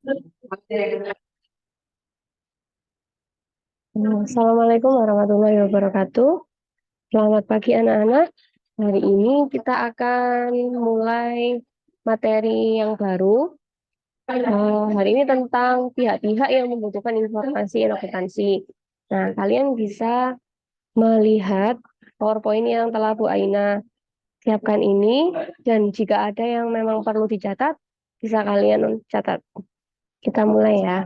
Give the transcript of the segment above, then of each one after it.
Assalamualaikum warahmatullahi wabarakatuh. Selamat pagi anak-anak. Hari ini kita akan mulai materi yang baru. Hari ini tentang pihak-pihak yang membutuhkan informasi akuntansi. Nah, kalian bisa melihat PowerPoint yang telah Bu Aina siapkan ini, dan jika ada yang memang perlu dicatat, bisa kalian catat. Kita mulai ya.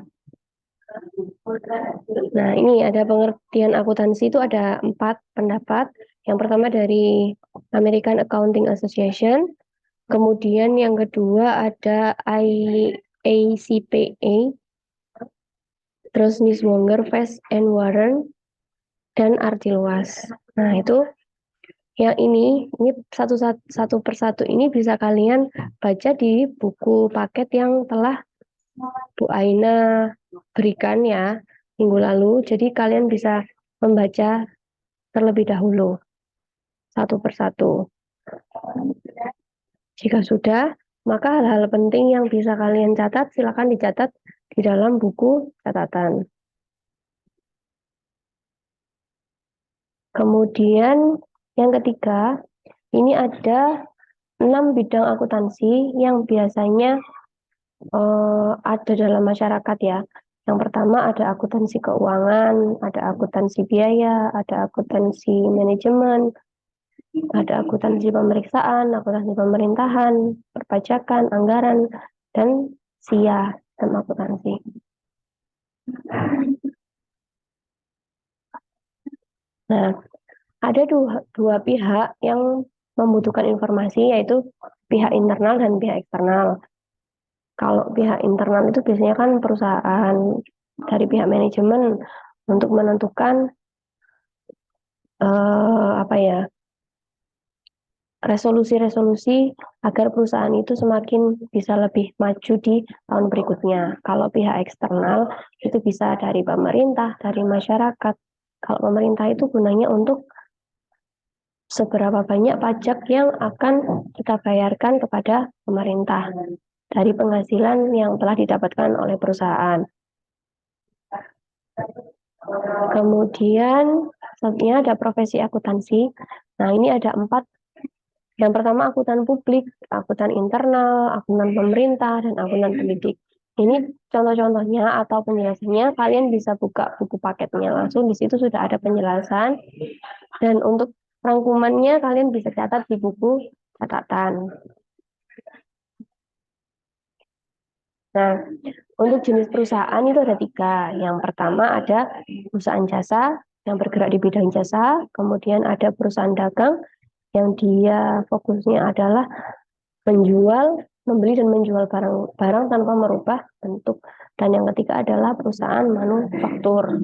Nah, ini ada pengertian akuntansi itu ada 4 pendapat. Yang pertama dari American Accounting Association, kemudian yang kedua ada ACPA, terus Niswonger, Fest and Warren, dan Artiluas. Nah, itu yang ini satu persatu ini bisa kalian baca di buku paket yang telah Bu Aina berikan ya minggu lalu. Jadi kalian bisa membaca terlebih dahulu satu persatu. Jika sudah, maka hal-hal penting yang bisa kalian catat silakan dicatat di dalam buku catatan. Kemudian yang ketiga, ini ada 6 bidang akuntansi yang biasanya ada dalam masyarakat ya. Yang pertama ada akuntansi keuangan, ada akuntansi biaya, ada akuntansi manajemen, ada akuntansi pemeriksaan, akuntansi pemerintahan, perpajakan, anggaran, dan SIA dan akuntansi. Nah, ada dua pihak yang membutuhkan informasi, yaitu pihak internal dan pihak eksternal. Kalau pihak internal itu biasanya kan perusahaan dari pihak manajemen untuk menentukan resolusi-resolusi agar perusahaan itu semakin bisa lebih maju di tahun berikutnya. Kalau pihak eksternal itu bisa dari pemerintah, dari masyarakat. Kalau pemerintah itu gunanya untuk seberapa banyak pajak yang akan kita bayarkan kepada pemerintah dari penghasilan yang telah didapatkan oleh perusahaan. Kemudian selanjutnya ada profesi akuntansi. Nah, ini ada 4. Yang pertama akuntan publik, akuntan internal, akuntan pemerintah, dan akuntan pendidik. Ini contoh-contohnya atau penjelasannya, kalian bisa buka buku paketnya langsung, di situ sudah ada penjelasan. Dan untuk rangkumannya kalian bisa catat di buku catatan. Nah, untuk jenis perusahaan itu ada 3. Yang pertama ada perusahaan jasa yang bergerak di bidang jasa, kemudian ada perusahaan dagang yang dia fokusnya adalah membeli dan menjual barang tanpa merubah bentuk. Dan yang ketiga adalah perusahaan manufaktur.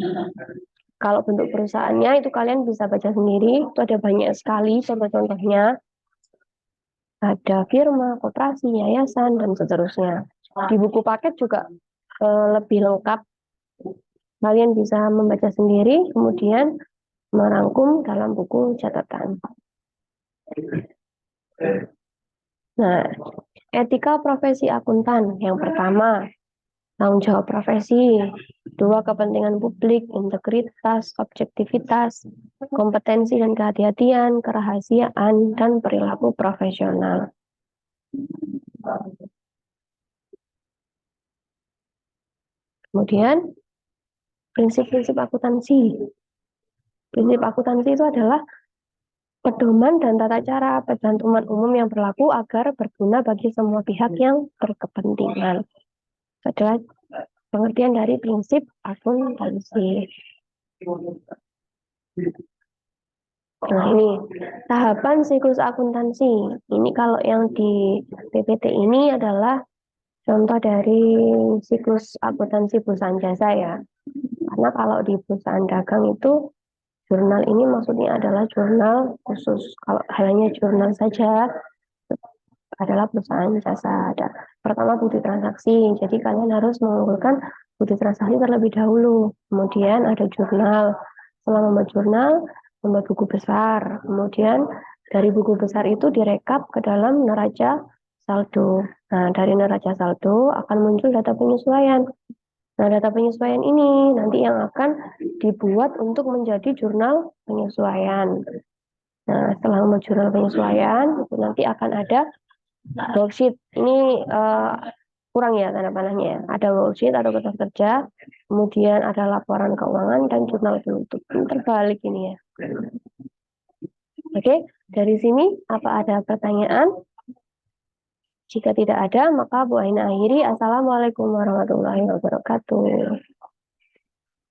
Kalau bentuk perusahaannya itu kalian bisa baca sendiri, itu ada banyak sekali contoh-contohnya. Ada firma, koperasi, yayasan, dan seterusnya. Di buku paket juga lebih lengkap. Kalian bisa membaca sendiri, kemudian merangkum dalam buku catatan. Nah, etika profesi akuntan. Yang pertama, tanggung jawab profesi. 2, kepentingan publik, integritas, objektivitas, kompetensi dan kehati-hatian, kerahasiaan, dan perilaku profesional. Kemudian, prinsip-prinsip akuntansi. Prinsip akuntansi itu adalah pedoman dan tata cara pecantuman umum yang berlaku agar berguna bagi semua pihak yang berkepentingan. Adalah pengertian dari prinsip akuntansi. Nah, ini tahapan siklus akuntansi. Ini kalau yang di PPT ini adalah contoh dari siklus akuntansi perusahaan jasa ya. Karena kalau di perusahaan dagang itu jurnal ini maksudnya adalah jurnal khusus. Kalau hanya jurnal saja adalah perusahaan jasa. Ada pertama bukti transaksi. Jadi kalian harus mengumpulkan bukti transaksi terlebih dahulu. Kemudian ada jurnal. Setelah membuat jurnal, membuat buku besar. Kemudian dari buku besar itu direkap ke dalam neraca saldo. Nah, dari neraca saldo akan muncul data penyesuaian. Nah, data penyesuaian ini nanti yang akan dibuat untuk menjadi jurnal penyesuaian. Nah, setelah membuat jurnal penyesuaian, itu nanti akan ada worksheet. Ini kurang ya tanda panahnya ya. Ada worksheet atau kertas kerja, kemudian ada laporan keuangan dan jurnal penutup. Terbalik ini ya. Oke, dari sini apa ada pertanyaan? Jika tidak ada, maka Bu Aina akhiri. Assalamualaikum warahmatullahi wabarakatuh.